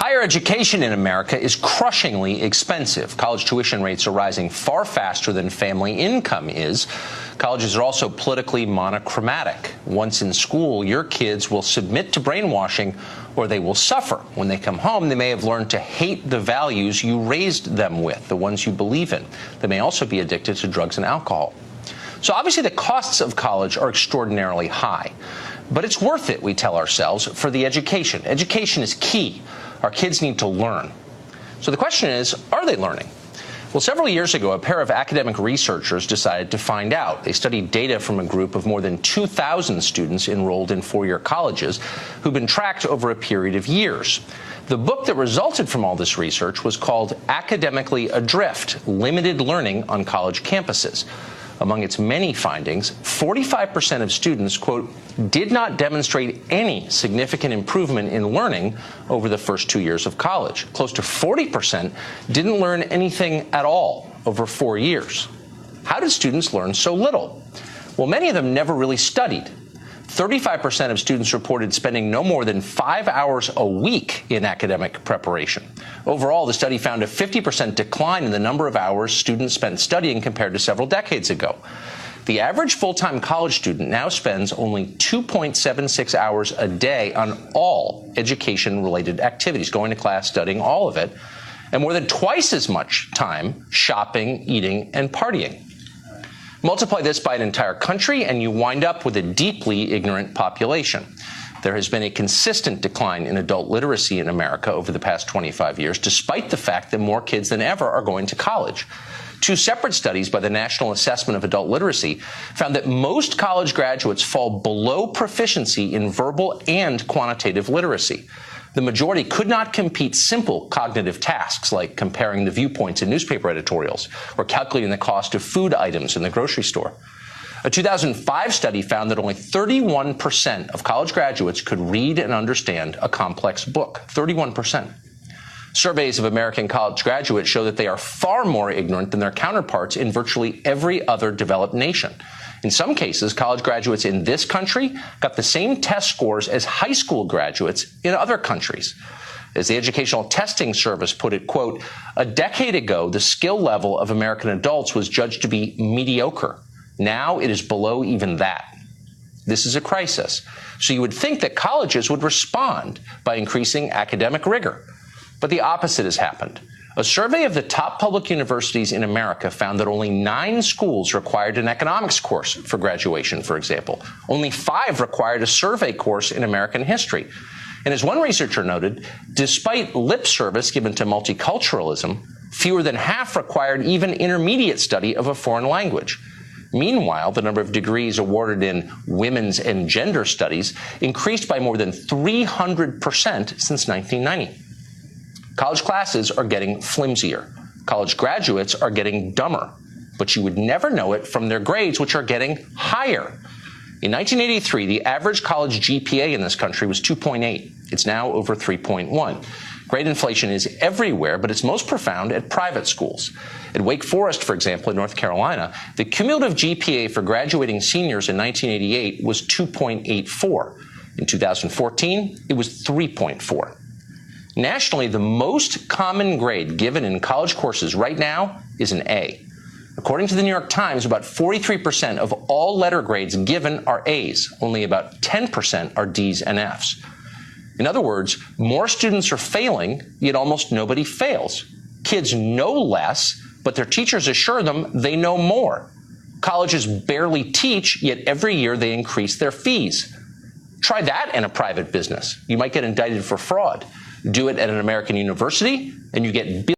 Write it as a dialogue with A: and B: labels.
A: Higher education in America is crushingly expensive. College tuition rates are rising far faster than family income is. Colleges are also politically monochromatic. Once in school, your kids will submit to brainwashing or they will suffer. When they come home, they may have learned to hate the values you raised them with, the ones you believe in. They may also be addicted to drugs and alcohol. So obviously the costs of college are extraordinarily high. But it's worth it, we tell ourselves, for the education. Education is key. Our kids need to learn. So the question is, are they learning? Well, several years ago, a pair of academic researchers decided to find out. They studied data from a group of more than 2,000 students enrolled in four-year colleges who've been tracked over a period of years. The book that resulted from all this research was called Academically Adrift: Limited Learning on College Campuses. Among its many findings, 45% of students, quote, did not demonstrate any significant improvement in learning over the first 2 years of college. Close to 40% didn't learn anything at all over 4 years. How did students learn so little? Well, many of them never really studied. 35% of students reported spending no more than 5 hours a week in academic preparation. Overall, the study found a 50% decline in the number of hours students spent studying compared to several decades ago. The average full-time college student now spends only 2.76 hours a day on all education-related activities, going to class, studying, all of it, and more than twice as much time shopping, eating, and partying. Multiply this by an entire country, and you wind up with a deeply ignorant population. There has been a consistent decline in adult literacy in America over the past 25 years, despite the fact that more kids than ever are going to college. Two separate studies by the National Assessment of Adult Literacy found that most college graduates fall below proficiency in verbal and quantitative literacy. The majority could not complete simple cognitive tasks like comparing the viewpoints in newspaper editorials or calculating the cost of food items in the grocery store. A 2005 study found that only 31% of college graduates could read and understand a complex book. 31%. Surveys of American college graduates show that they are far more ignorant than their counterparts in virtually every other developed nation. In some cases, college graduates in this country got the same test scores as high school graduates in other countries. As the Educational Testing Service put it, quote, a decade ago, the skill level of American adults was judged to be mediocre. Now it is below even that. This is a crisis. So you would think that colleges would respond by increasing academic rigor. But the opposite has happened. A survey of the top public universities in America found that only 9 schools required an economics course for graduation, for example. Only 5 required a survey course in American history. And as one researcher noted, despite lip service given to multiculturalism, fewer than half required even intermediate study of a foreign language. Meanwhile, the number of degrees awarded in women's and gender studies increased by more than 300% since 1990. College classes are getting flimsier. College graduates are getting dumber. But you would never know it from their grades, which are getting higher. In 1983, the average college GPA in this country was 2.8. It's now over 3.1. Grade inflation is everywhere, but it's most profound at private schools. At Wake Forest, for example, in North Carolina, the cumulative GPA for graduating seniors in 1988 was 2.84. In 2014, it was 3.4. Nationally, the most common grade given in college courses right now is an A. According to the New York Times, about 43% of all letter grades given are A's. Only about 10% are D's and F's. In other words, more students are failing, yet almost nobody fails. Kids know less, but their teachers assure them they know more. Colleges barely teach, yet every year they increase their fees. Try that in a private business. You might get indicted for fraud. Do it at an American university, and you get